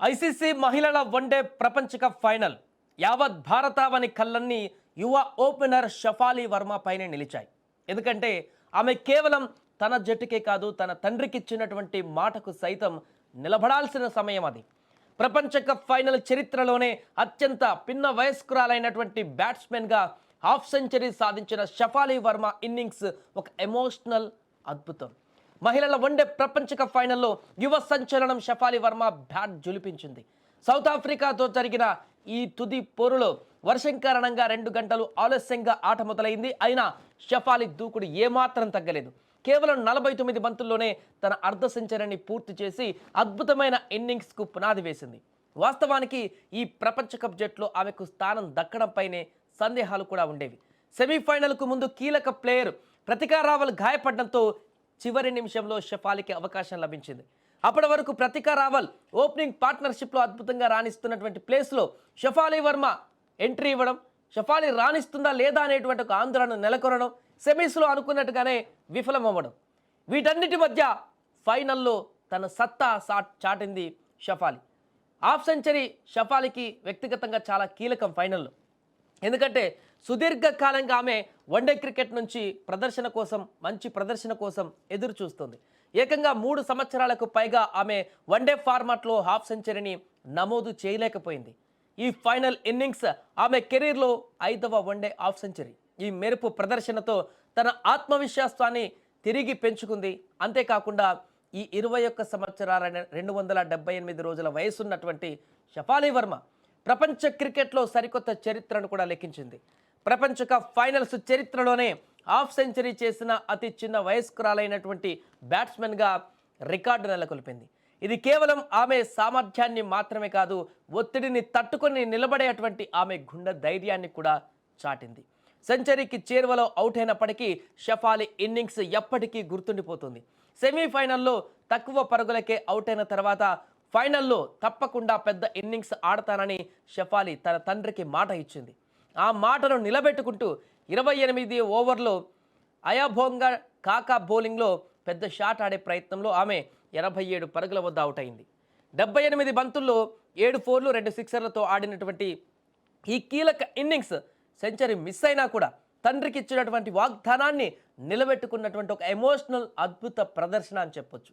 ICC మహిళల one day ప్రపంచ cup final యావత్ భారతావని కళ్ళన్నీ యువ ఓపెనర్ షఫాలి వర్మ పైనే నిలిచాయి. ఎందుకంటే ఆమె కేవలం తన జట్టుకే కాదు, తన తండ్రికి ఇచ్చినటువంటి మాటకు సైతం నిలబడాల్సిన సమయం అది. ప్రపంచ కప్ ఫైనల్ చరిత్రలోనే అత్యంత పిన్న వయస్కురాలైనటువంటి బ్యాట్స్మెన్గా హాఫ్ సెంచరీ సాధించిన షఫాలి వర్మ ఇన్నింగ్స్ ఒక ఎమోషనల్ అద్భుతం. మహిళల వన్డే ప్రపంచ కప్ ఫైనల్లో యువ సంచలనం షఫాలి వర్మ బ్యాట్ జులిపించింది. సౌత్ ఆఫ్రికాతో జరిగిన ఈ తుది పోరులో వర్షం కారణంగా 2 గంటలు ఆలస్యంగా ఆట మొదలైంది. అయినా షఫాలి దూకుడు ఏమాత్రం తగ్గలేదు. కేవలం 49 బంతుల్లోనే తన అర్ధ సెంచరీని పూర్తి చేసి అద్భుతమైన ఇన్నింగ్స్కు పునాది వేసింది. వాస్తవానికి ఈ ప్రపంచ కప్ జట్టులో ఆమెకు స్థానం దక్కడంపైనే సందేహాలు కూడా ఉండేవి. సెమీఫైనల్కు ముందు కీలక ప్లేయర్ ప్రతికా రావల్ గాయపడడంతో చివరి నిమిషంలో షఫాలికి అవకాశం లభించింది. అప్పటి వరకు ప్రతికా రావల్ ఓపెనింగ్ పార్ట్నర్షిప్లో అద్భుతంగా రాణిస్తున్నటువంటి ప్లేస్లో షఫాలి వర్మ ఎంట్రీ ఇవ్వడం, షఫాలి రాణిస్తుందా లేదా అనేటువంటి ఒక ఆందోళన నెలకొనడం, సెమీస్లో అనుకున్నట్టుగానే విఫలమవ్వడం, వీటన్నిటి మధ్య ఫైనల్లో తన సత్తా చాటింది షఫాలి. హాఫ్ సెంచరీ షఫాలికి వ్యక్తిగతంగా చాలా కీలకం ఫైనల్లో. ఎందుకంటే సుదీర్ఘకాలంగా ఆమె వన్డే క్రికెట్ నుంచి మంచి ప్రదర్శన కోసం ఎదురు చూస్తుంది. ఏకంగా 3 సంవత్సరాలకు పైగా ఆమె వన్డే ఫార్మాట్లో హాఫ్ సెంచరీని నమోదు చేయలేకపోయింది. ఈ ఫైనల్ ఇన్నింగ్స్ ఆమె కెరీర్లో 5వ వన్డే హాఫ్ సెంచరీ. ఈ మెరుపు ప్రదర్శనతో తన ఆత్మవిశ్వాసాన్ని తిరిగి పెంచుకుంది. అంతేకాకుండా ఈ 21 సంవత్సరాల 278 రోజుల వయసున్నటువంటి షఫాలి వర్మ ప్రపంచ క్రికెట్లో సరికొత్త చరిత్రను కూడా లెక్కించింది. ప్రపంచ కప్ ఫైనల్స్ చరిత్రలోనే హాఫ్ సెంచరీ చేసిన అతి చిన్న వయస్కురాలైనటువంటి బ్యాట్స్మెన్గా రికార్డు నెలకొల్పింది. ఇది కేవలం ఆమె సామర్థ్యాన్ని మాత్రమే కాదు, ఒత్తిడిని తట్టుకొని నిలబడేటువంటి ఆమె గుండె ధైర్యాన్ని కూడా చాటింది. సెంచరీకి చేరువలో అవుట్ అయినప్పటికీ షఫాలి ఇన్నింగ్స్ ఎప్పటికీ గుర్తుండిపోతుంది. సెమీఫైనల్లో తక్కువ పరుగులకే అవుట్ అయిన తర్వాత ఫైనల్లో తప్పకుండా పెద్ద ఇన్నింగ్స్ ఆడతానని షఫాలి తన తండ్రికి మాట ఇచ్చింది. ఆ మాటను నిలబెట్టుకుంటూ 28 ఓవర్లో అయాభోంగా కాకా బౌలింగ్లో పెద్ద షాట్ ఆడే ప్రయత్నంలో ఆమె 87 పరుగుల వద్ద అవుట్ అయింది. 78 బంతుల్లో 7 ఫోర్లు 2 సిక్సర్లతో ఆడినటువంటి ఈ కీలక ఇన్నింగ్స్ సెంచరీ మిస్ అయినా కూడా తండ్రికి ఇచ్చినటువంటి వాగ్దానాన్ని నిలబెట్టుకున్నటువంటి ఒక ఎమోషనల్ అద్భుత ప్రదర్శన అని చెప్పొచ్చు.